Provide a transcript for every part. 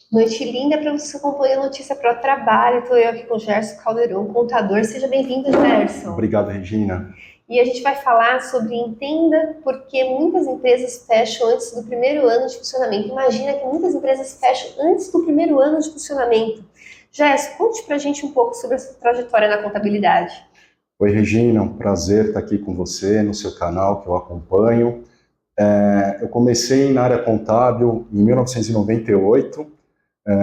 Noite linda para você acompanhar a notícia para o trabalho. Estou eu aqui com o Gerson Caldeirão, contador. Seja bem-vindo, Gerson. Obrigado, Regina. E a gente vai falar sobre entenda por que muitas empresas fecham antes do primeiro ano de funcionamento. Imagina que muitas empresas fecham antes do primeiro ano de funcionamento. Gerson, conte para a gente um pouco sobre a sua trajetória na contabilidade. Oi, Regina, é um prazer estar aqui com você no seu canal que eu acompanho. Eu comecei na área contábil em 1998,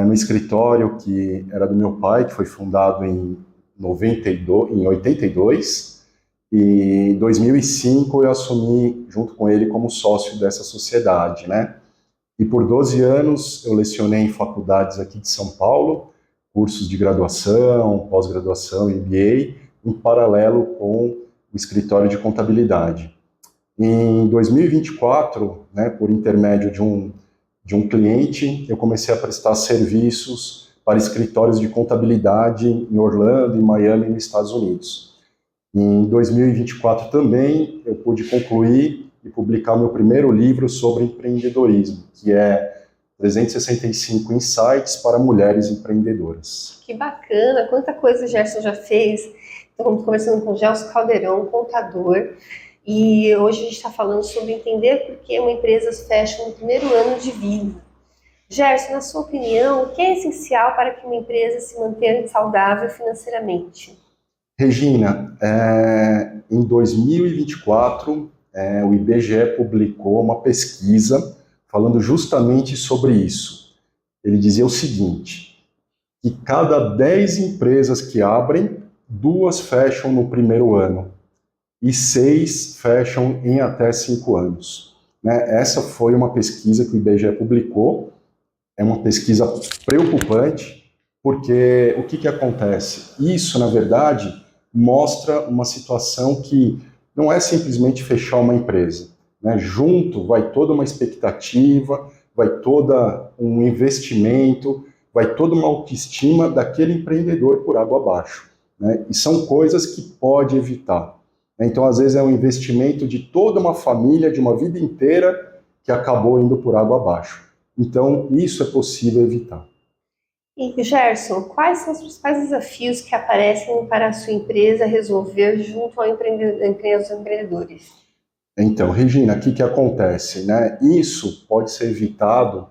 no escritório que era do meu pai, que foi fundado em 92, em 82, e em 2005 eu assumi junto com ele como sócio dessa sociedade, né? E por 12 anos eu lecionei em faculdades aqui de São Paulo, cursos de graduação, pós-graduação, MBA, em paralelo com o escritório de contabilidade. Em 2024, né, por intermédio de um cliente, eu comecei a prestar serviços para escritórios de contabilidade em Orlando, em Miami, nos Estados Unidos. Em 2024 também eu pude concluir e publicar o meu primeiro livro sobre empreendedorismo, que é 365 Insights para Mulheres Empreendedoras. Que bacana, quanta coisa o Gerson já fez. Então, estamos conversando com o Gerson Caldeirão, contador. E hoje a gente está falando sobre entender por que uma empresa fecha no primeiro ano de vida. Gerson, na sua opinião, o que é essencial para que uma empresa se mantenha saudável financeiramente? Regina, em 2024, o IBGE publicou uma pesquisa falando justamente sobre isso. Ele dizia o seguinte, que cada 10 empresas que abrem, 2 fecham no primeiro ano e 6 fecham em até 5 anos. Né? Essa foi uma pesquisa que o IBGE publicou, é uma pesquisa preocupante, porque o que acontece? Isso, na verdade, mostra uma situação que não é simplesmente fechar uma empresa. Né? Junto vai toda uma expectativa, vai todo um investimento, vai toda uma autoestima daquele empreendedor por água abaixo. Né? E são coisas que pode evitar. Então, às vezes, é um investimento de toda uma família, de uma vida inteira, que acabou indo por água abaixo. Então, isso é possível evitar. E Gerson, quais são os principais desafios que aparecem para a sua empresa resolver junto ao aos empreendedores? Então, Regina, o que acontece? Né? Isso pode ser evitado,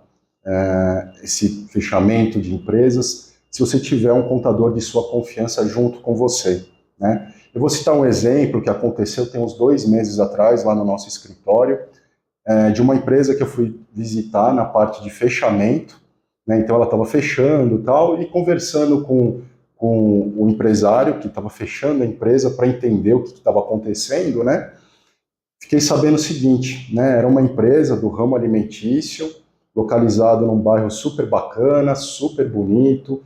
esse fechamento de empresas, se você tiver um contador de sua confiança junto com você. Né? Eu vou citar um exemplo que aconteceu tem uns 2 meses atrás, lá no nosso escritório, de uma empresa que eu fui visitar na parte de fechamento, né? Então ela estava fechando e tal, e conversando com o empresário que estava fechando a empresa para entender o que estava acontecendo, né? Fiquei sabendo o seguinte, né? Era uma empresa do ramo alimentício, localizada num bairro super bacana, super bonito,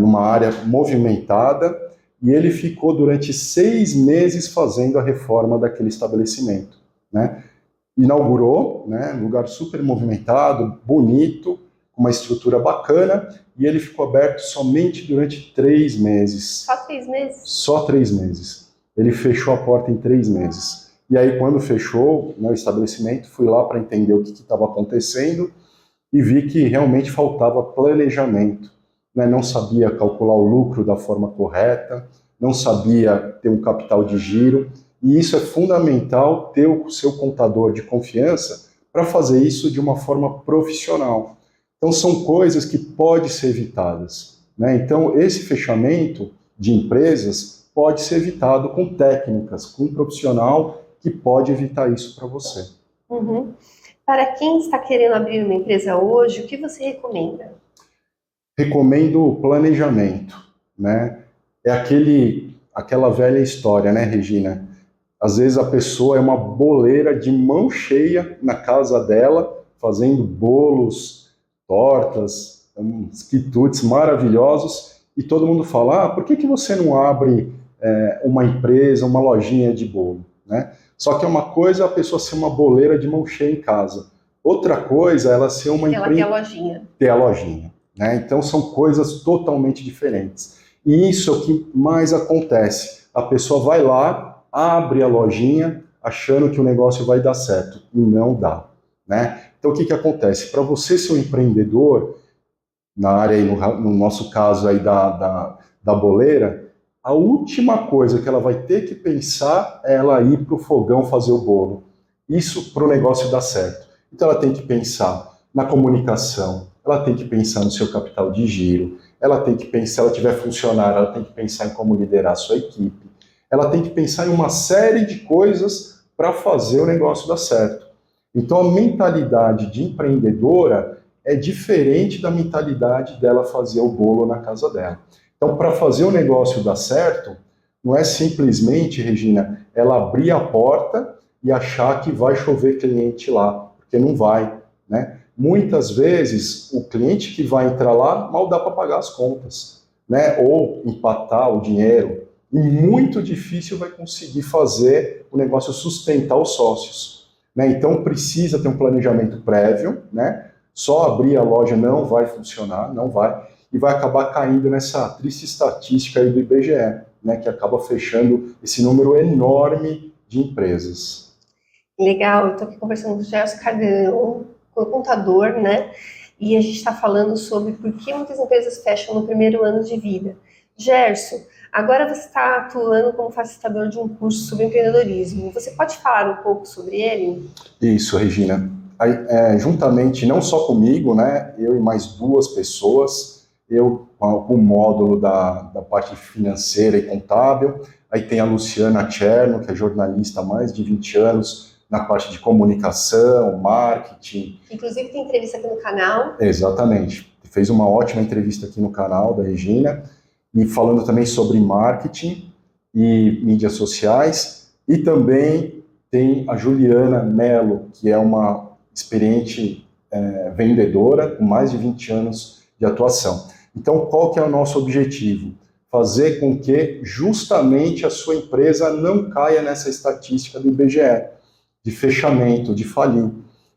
numa área movimentada, e ele ficou durante 6 meses fazendo a reforma daquele estabelecimento, né? Inaugurou, né, um lugar super movimentado, bonito, com uma estrutura bacana, e ele ficou aberto somente durante 3 meses. Só 3 meses? Só 3 meses. Ele fechou a porta em 3 meses. E aí, quando fechou, né, o estabelecimento, fui lá para entender o que estava acontecendo e vi que realmente faltava planejamento. Né? Não sabia calcular o lucro da forma correta, não sabia ter um capital de giro, e isso é fundamental ter o seu contador de confiança para fazer isso de uma forma profissional. Então, são coisas que podem ser evitadas. Né? Então, esse fechamento de empresas pode ser evitado com técnicas, com um profissional que pode evitar isso para você. Uhum. Para quem está querendo abrir uma empresa hoje, o que você recomenda? Recomendo planejamento, né? É aquela velha história, né, Regina? Às vezes a pessoa é uma boleira de mão cheia na casa dela, fazendo bolos, tortas, uns quitutes maravilhosos, e todo mundo fala, por que você não abre uma empresa, uma lojinha de bolo? Né? Só que é uma coisa a pessoa ser uma boleira de mão cheia em casa. Outra coisa é ela ser uma Ela tem a empreendedora, lojinha. ter a lojinha. Né? Então são coisas totalmente diferentes. E isso é o que mais acontece. A pessoa vai lá, abre a lojinha, achando que o negócio vai dar certo. E não dá. Né? Então o que acontece? Para você ser um empreendedor, na área, aí, no nosso caso aí da boleira, a última coisa que ela vai ter que pensar é ela ir para o fogão fazer o bolo. Isso para o negócio dar certo. Então ela tem que pensar na comunicação, ela tem que pensar no seu capital de giro, ela tem que pensar, se ela tiver funcionário, ela tem que pensar em como liderar a sua equipe, ela tem que pensar em uma série de coisas para fazer o negócio dar certo. Então a mentalidade de empreendedora é diferente da mentalidade dela fazer o bolo na casa dela. Então, para fazer o negócio dar certo, não é simplesmente, Regina, ela abrir a porta e achar que vai chover cliente lá, porque não vai, né? Muitas vezes, o cliente que vai entrar lá mal dá para pagar as contas, né? Ou empatar o dinheiro. E muito difícil vai conseguir fazer o negócio sustentar os sócios, né? Então, precisa ter um planejamento prévio, né? Só abrir a loja não vai funcionar, não vai, e vai acabar caindo nessa triste estatística aí do IBGE, né, que acaba fechando esse número enorme de empresas. Legal, eu estou aqui conversando com o Gerson Cardeão, com o contador, né? E a gente está falando sobre por que muitas empresas fecham no primeiro ano de vida. Gerson, agora você está atuando como facilitador de um curso sobre empreendedorismo. Você pode falar um pouco sobre ele? Isso, Regina. Aí, juntamente, não só comigo, né, eu e mais duas pessoas, eu com o módulo da parte financeira e contábil, aí tem a Luciana Cherno, que é jornalista há mais de 20 anos, na parte de comunicação, marketing. Inclusive tem entrevista aqui no canal. Exatamente. Fez uma ótima entrevista aqui no canal da Regina, e falando também sobre marketing e mídias sociais, e também tem a Juliana Mello, que é uma experiente vendedora com mais de 20 anos de atuação. Então, qual que é o nosso objetivo? Fazer com que justamente a sua empresa não caia nessa estatística do IBGE, de fechamento, de falir.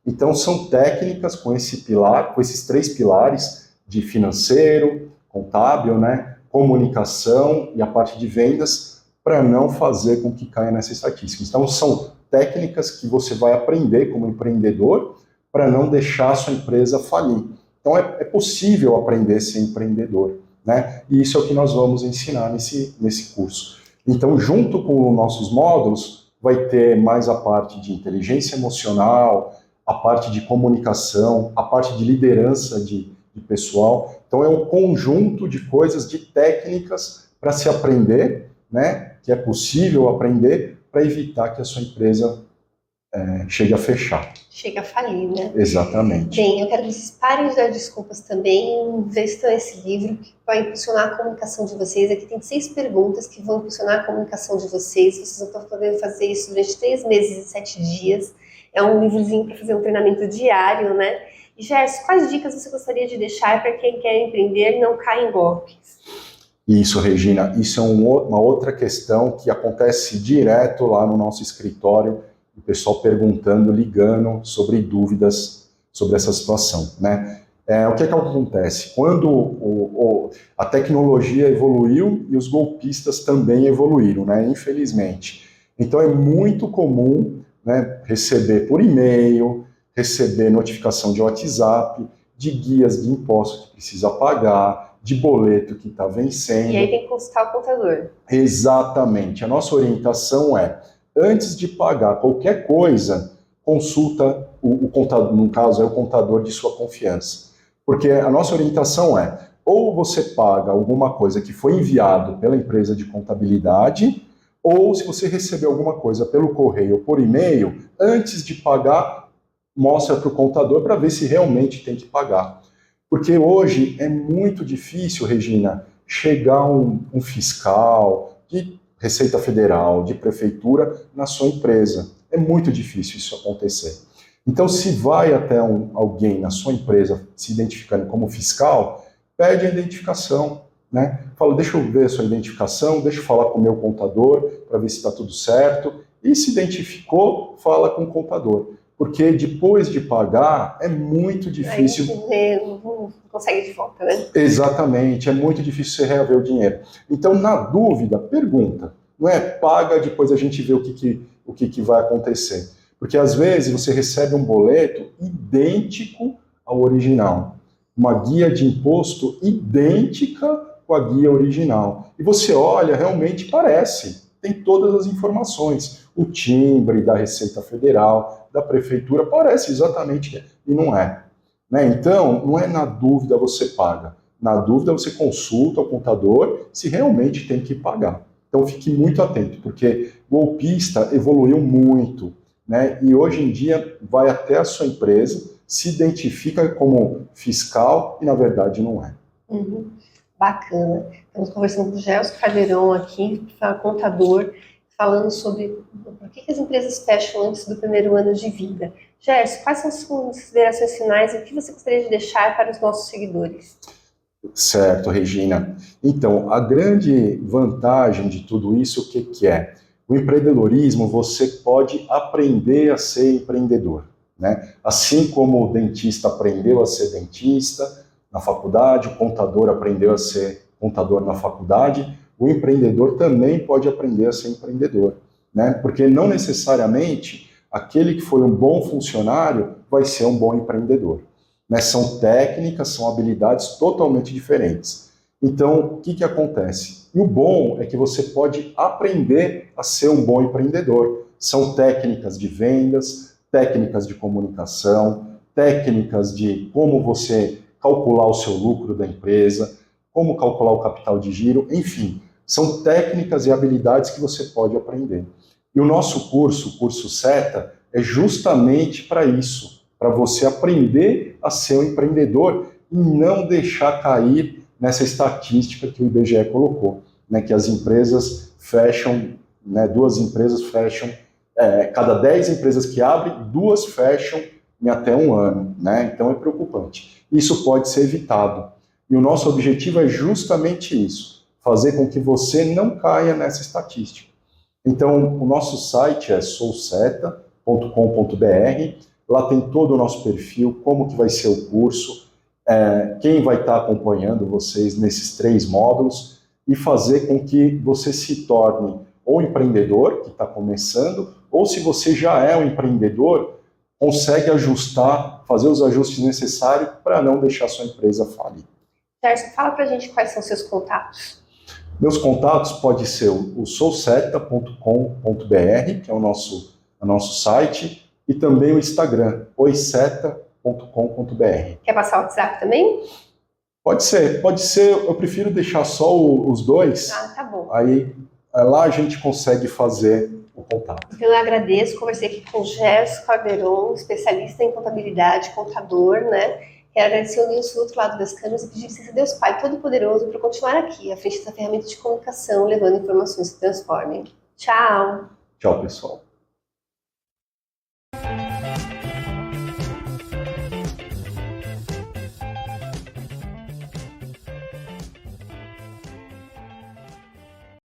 Então, são técnicas com esse pilar, com esses três pilares de financeiro, contábil, né, comunicação e a parte de vendas, para não fazer com que caia nessa estatística. Então, são técnicas que você vai aprender como empreendedor para não deixar a sua empresa falir. Então, é possível aprender a ser empreendedor, né? E isso é o que nós vamos ensinar nesse curso. Então, junto com os nossos módulos, vai ter mais a parte de inteligência emocional, a parte de comunicação, a parte de liderança de pessoal. Então, é um conjunto de coisas, de técnicas para se aprender, né? Que é possível aprender para evitar que a sua empresa chegue a fechar. Chega a falir, né? Exatamente. Bem, eu quero que vocês parem de dar desculpas também, investam nesse livro que vai impulsionar a comunicação de vocês. Aqui tem 6 perguntas que vão impulsionar a comunicação de vocês. Vocês vão estar podendo fazer isso durante 3 meses e 7 dias. É um livrozinho para fazer um treinamento diário, né? E, Gerson, quais dicas você gostaria de deixar para quem quer empreender e não cair em golpes? Isso, Regina. Isso é uma outra questão que acontece direto lá no nosso escritório, o pessoal perguntando, ligando sobre dúvidas sobre essa situação, né? O que acontece? Quando a tecnologia evoluiu e os golpistas também evoluíram, né? Infelizmente. Então é muito comum, né, receber por e-mail, receber notificação de WhatsApp, de guias de impostos que precisa pagar, de boleto que está vencendo. E aí tem que consultar o contador. Exatamente. A nossa orientação é, antes de pagar qualquer coisa, consulta o contador, no caso é o contador de sua confiança. Porque a nossa orientação é, ou você paga alguma coisa que foi enviado pela empresa de contabilidade, ou se você receber alguma coisa pelo correio ou por e-mail, antes de pagar, mostra para o contador para ver se realmente tem que pagar. Porque hoje é muito difícil, Regina, chegar um fiscal de Receita Federal, de prefeitura, na sua empresa. É muito difícil isso acontecer. Então, se vai até alguém na sua empresa se identificando como fiscal, pede a identificação, né? Fala, deixa eu ver a sua identificação, deixa eu falar com o meu contador para ver se está tudo certo. E se identificou, fala com o contador. Porque depois de pagar, é muito difícil. Aí não consegue de volta, né? Exatamente, é muito difícil você reaver o dinheiro. Então, na dúvida, pergunta. Não é paga, depois a gente vê o que vai acontecer. Porque às vezes você recebe um boleto idêntico ao original. uma guia de imposto idêntica com a guia original. E você olha, realmente parece, tem todas as informações. O timbre da Receita Federal, da Prefeitura, parece exatamente, e não é. Né? Então, não é na dúvida você paga. Na dúvida você consulta o contador se realmente tem que pagar. Então fique muito atento, porque golpista evoluiu muito, né? E hoje em dia vai até a sua empresa, se identifica como fiscal e na verdade não é. Uhum. Bacana. Estamos conversando com o Gelson Caldeirão aqui, contador, falando sobre por que as empresas fecham antes do primeiro ano de vida. Gerson, quais são as suas considerações finais e o que você gostaria de deixar para os nossos seguidores? Certo, Regina. Então, a grande vantagem de tudo isso, o que é? O empreendedorismo, você pode aprender a ser empreendedor, né? Assim como o dentista aprendeu a ser dentista na faculdade, o contador aprendeu a ser contador na faculdade, o empreendedor também pode aprender a ser empreendedor, né? Porque não necessariamente aquele que foi um bom funcionário vai ser um bom empreendedor. Né, são técnicas, são habilidades totalmente diferentes. Então, o que acontece? E o bom é que você pode aprender a ser um bom empreendedor. São técnicas de vendas, técnicas de comunicação, técnicas de como você calcular o seu lucro da empresa, como calcular o capital de giro, enfim, são técnicas e habilidades que você pode aprender. E o nosso curso, o curso SETA, é justamente para isso, para você aprender a ser um empreendedor e não deixar cair nessa estatística que o IBGE colocou, né, que as empresas fecham, né, 2 empresas fecham, cada 10 empresas que abrem, 2 fecham em até 1 ano, né, então é preocupante. Isso pode ser evitado. E o nosso objetivo é justamente isso, fazer com que você não caia nessa estatística. Então, o nosso site é souseta.com.br. Lá tem todo o nosso perfil, como que vai ser o curso, quem vai estar acompanhando vocês nesses 3 módulos e fazer com que você se torne ou empreendedor, que está começando, ou se você já é um empreendedor, consegue ajustar, fazer os ajustes necessários para não deixar sua empresa falir. Gerson, fala para a gente quais são seus contatos. Meus contatos pode ser o souseta.com.br, que é o nosso site, e também o Instagram, oiseta.com.br. Quer passar o WhatsApp também? Pode ser, eu prefiro deixar só os 2. Ah, tá bom. Aí lá a gente consegue fazer o contato. Então eu agradeço, conversei aqui com o Gerson Caldeirão, especialista em contabilidade, contador, né? Quero agradecer o Nilson do outro lado das câmeras e pedir licença a Deus Pai Todo-Poderoso para continuar aqui, à frente dessa ferramenta de comunicação, levando informações que transformem. Tchau! Tchau, pessoal.